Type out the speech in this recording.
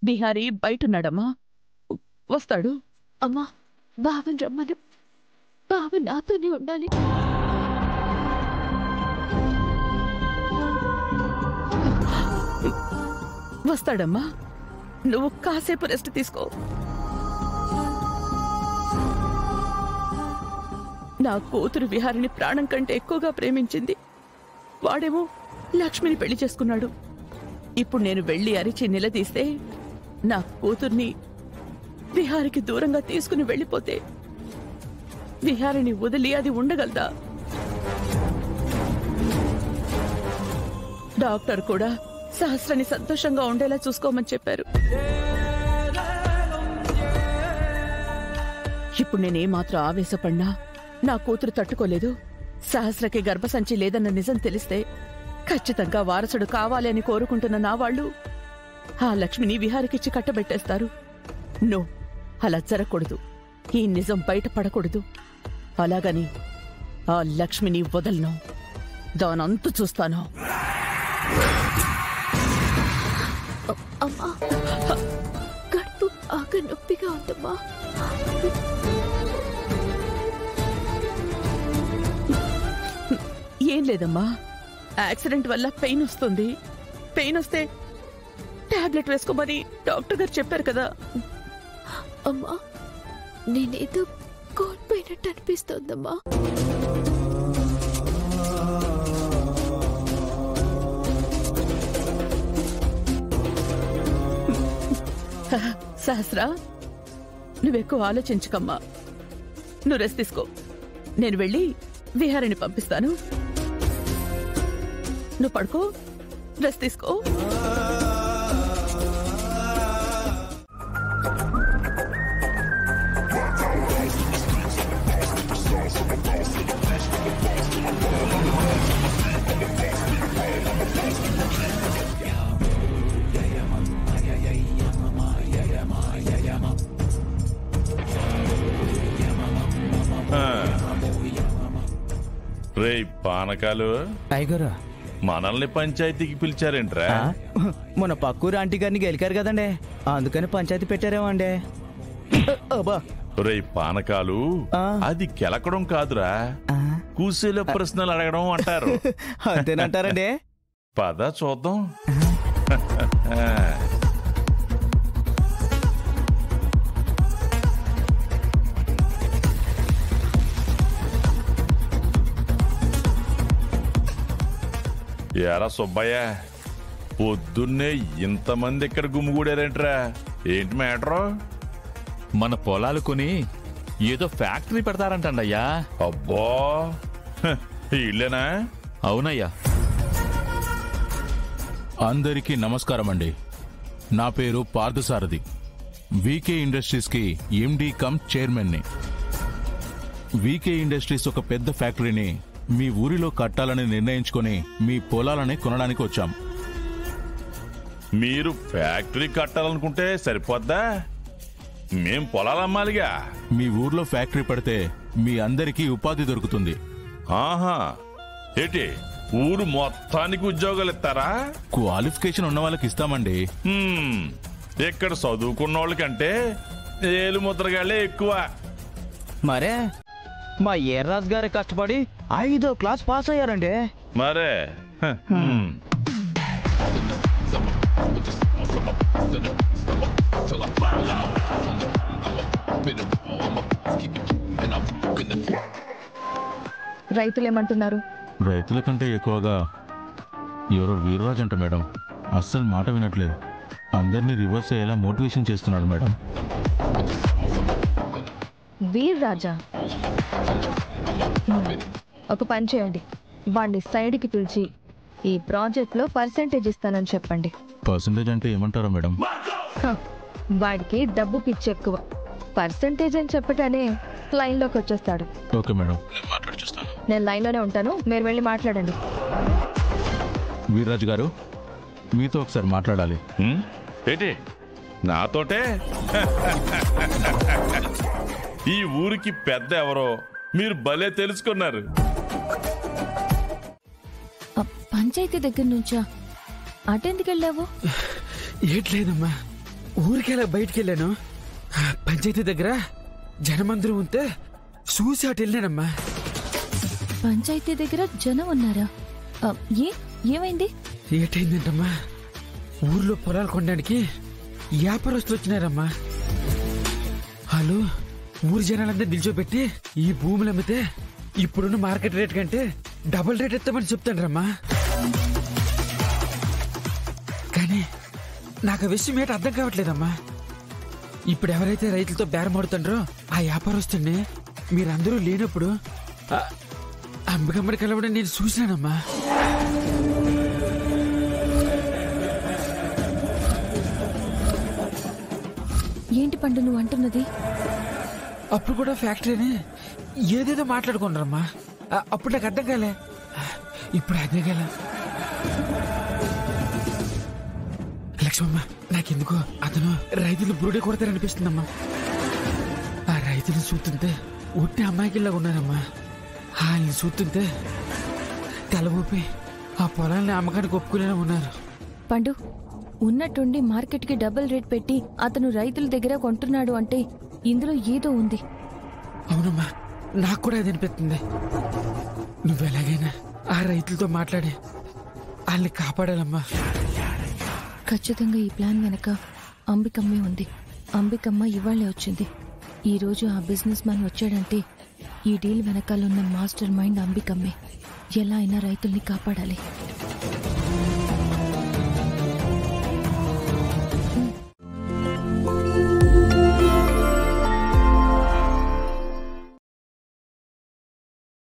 బిహారీ బయటున్నాడమ్మా, వస్తాడు. అమ్మా, బావని రమ్మను. బావ నాతోనే ఉండాలి. వస్తాడమ్మా, నువ్వు కాసేపు రెస్ట్ తీసుకో. నా కూతురు విహారిని ప్రాణం కంటే ఎక్కువగా ప్రేమించింది. వాడేమో లక్ష్మిని పెళ్లి చేసుకున్నాడు. ఇప్పుడు నేను వెళ్ళి అరిచి నిలదీస్తే నా కూతుర్ని విహారికి దూరంగా తీసుకుని వెళ్ళిపోతే విహారిని వదిలి అది ఉండగలదా? డాక్టర్ కూడా సహస్రని సంతోషంగా ఉండేలా చూసుకోమని చెప్పారు. ఇప్పుడు నేనేమాత్రం ఆవేశపడినా నా కూతురు తట్టుకోలేదు. సహస్రకి గర్భసంచి లేదన్న నిజం తెలిస్తే ఖచ్చితంగా వారసుడు కావాలి అని కోరుకుంటున్న నా వాళ్ళు ఆ లక్ష్మిని విహారికిచ్చి కట్టబెట్టేస్తారు. నో, అలా జరగకూడదు. ఈ నిజం బయటపడకూడదు. అలాగని ఆ లక్ష్మిని వదలను. దానంతు చూస్తాను. అమ్మా, కడుపు బాగా నొప్పిగా ఉందమ్మా. ఏం లేదమ్మా, యాక్సిడెంట్ వల్ల పెయిన్ వస్తుంది. పెయిన్ వస్తే టాబ్లెట్ వేసుకోమని డాక్టర్ గారు చెప్పారు కదా. అమ్మా, నేనేదో కోల్పోయినట్టు అనిపిస్తోందమ్మా. సహస్ర, నువ్వెక్కువ ఆలోచించుకమ్మా. నువ్వు రెస్ట్ తీసుకో. నేను వెళ్ళి విహారిని పంపిస్తాను. నువ్వు పడుకో, రెస్ట్ తీసుకో. రే పానకాలు, టైగర్ మనల్ని పంచాయతీకి పిలిచారేంట్రా? మన పక్కూరు ఆంటీ గారిని గెలికారు కదండి, అందుకని పంచాయతీ పెట్టారేమో అండి. రే పానకాలు, అది కెలకడం కాదురా, కూసేలో ప్రశ్నలు అడగడం అంటారు. అంతేనంటారండి. పద చూద్దాం. ఎరా సుబ్బయ్య, పొద్దున్నే ఇంతమంది ఇక్కడ గుమ్మిగూడారేంట్రా? ఏంటి మ్యాటరు? మన పొలాలు కొని ఏదో ఫ్యాక్టరీ పెడతారంటండయ్యా. అబ్బో, ఇల్లేనా? అవునయ్యా. అందరికీ నమస్కారం అండి. నా పేరు పార్థసారథి. వీకే ఇండస్ట్రీస్కి ఎండి కమ్ చైర్మన్ని. వీకే ఇండస్ట్రీస్ ఒక పెద్ద ఫ్యాక్టరీని మీ ఊరిలో కట్టాలని నిర్ణయించుకొని మీ పొలాలని కొనడానికి వచ్చాం. మీరు ఫ్యాక్టరీ కట్టాలనుకుంటే సరిపోద్దా? మేం పొలాలు అమ్మాలిగా. మీ ఊర్లో ఫ్యాక్టరీ పడితే మీ అందరికీ ఉపాధి దొరుకుతుంది. ఆహా, ఏంటి ఊరు మొత్తానికి ఉద్యోగాలు ఇస్తారా? క్వాలిఫికేషన్ ఉన్న వాళ్ళకి ఇస్తామండి. ఇక్కడ చదువుకున్న వాళ్ళకంటే ఏలు ముద్రగాళ్లే ఎక్కువ. మరే మా ఏర్రాజు గారి కష్టపడి 5వ క్లాస్ పాస్ అయ్యారండి. మరే రైతులేమంటున్నారు? రైతుల కంటే ఎక్కువగా ఎవరో వీర్రాజు అంట మేడం. అస్సలు మాట వినట్లేదు. అందరినీ రివర్స్ అయ్యేలా మోటివేషన్ చేస్తున్నాడు మేడం. వీర్రాజా, ఒక పని చేయండి, వాడిని సైడ్కి పిలిచి ఈ ప్రాజెక్ట్లో పర్సెంటేజ్ ఇస్తానని చెప్పండి. పర్సెంటేజ్ అంటే ఏమంటారా మేడం? వాడికి డబ్బు పిచ్చి ఎక్కువ. పర్సెంటేజ్ అని చెప్పగానే లైన్లోకి వచ్చేస్తాడు. ఓకే మేడం, నేను లైన్లోనే ఉంటాను, మీరు వెళ్ళి మాట్లాడండి. వీర్రాజు గారు, మీతో ఒకసారి మాట్లాడాలి. ఏంటి నాతోటే? ఈ ఊరికి పెద్ద ఎవరో మీరు భలే తెలుసుకున్నారు. పంచాయతీ దగ్గర నుంచా? అటెందుకు వెళ్ళావు? ఏట్లేదమ్మా, ఊరికెలా బయటికి వెళ్ళాను. పంచాయతీ దగ్గర జనమందరం ఉంటే చూసి అటు వెళ్ళానమ్మా. పంచాయతీ దగ్గర జనం ఉన్నారా? ఏమైంది? ఏటైందంటమ్మా, ఊర్లో పొలాలు కొనడానికి వ్యాపారస్తులు వచ్చినారమ్మా. వాళ్ళు ఊరి జనాలందరూ నిల్చోబెట్టి ఈ భూములు అమ్మితే ఇప్పుడున్న మార్కెట్ రేట్ కంటే డబుల్ రేట్ ఎత్తామని చెప్తాండ్రమ్మా. కానీ నాకు ఆ విషయం ఏంటో అర్థం కావట్లేదమ్మా. ఇప్పుడు ఎవరైతే రైతులతో బేరమాడుతుండ్రో ఆ వ్యాపారస్తుని మీరందరూ లేనప్పుడు అంబికమ్మడి కలవడం నేను చూశానమ్మా. ఏంటి పండు నువ్వు అంటున్నది? అప్పుడు కూడా ఫ్యాక్టరీని ఏదేదో మాట్లాడుకున్నారమ్మా. అప్పుడు నాకు అర్థం కాలే, ఇప్పుడు అర్థం కాల. లక్ష్మమ్మ, నాకెందుకో అతను రైతులు బురుడే కొడతారనిపిస్తుందమ్మా. ఆ రైతులు చూస్తుంటే ఒట్టి అమ్మాయికిల్లాగా ఉన్నారమ్మా. వాళ్ళని చూస్తుంటే తల ఊపి ఆ పొలాన్ని అమ్మకానికి ఒప్పుకునేలా ఉన్నారు. పండు, ఉన్నట్టుండి మార్కెట్కి డబుల్ రేట్ పెట్టి అతను రైతుల దగ్గర కొంటున్నాడు అంటే ఇందులో ఏదో ఉంది. అవునమ్మా, నాకు కూడా అది అనిపిస్తుంది. నువ్వెలాగైనా ఆ రైతులతో మాట్లాడి వాళ్ళని కాపాడాలమ్మా. ఖచ్చితంగా ఈ ప్లాన్ వెనక అంబికమ్మే ఉంది. అంబికమ్మ ఇవాళే వచ్చింది. ఈరోజు ఆ బిజినెస్ మ్యాన్ వచ్చాడంటే ఈ డీల్ వెనకాలన్న మాస్టర్ మైండ్ అంబికమ్మే. ఎలా అయినా రైతుల్ని కాపాడాలి.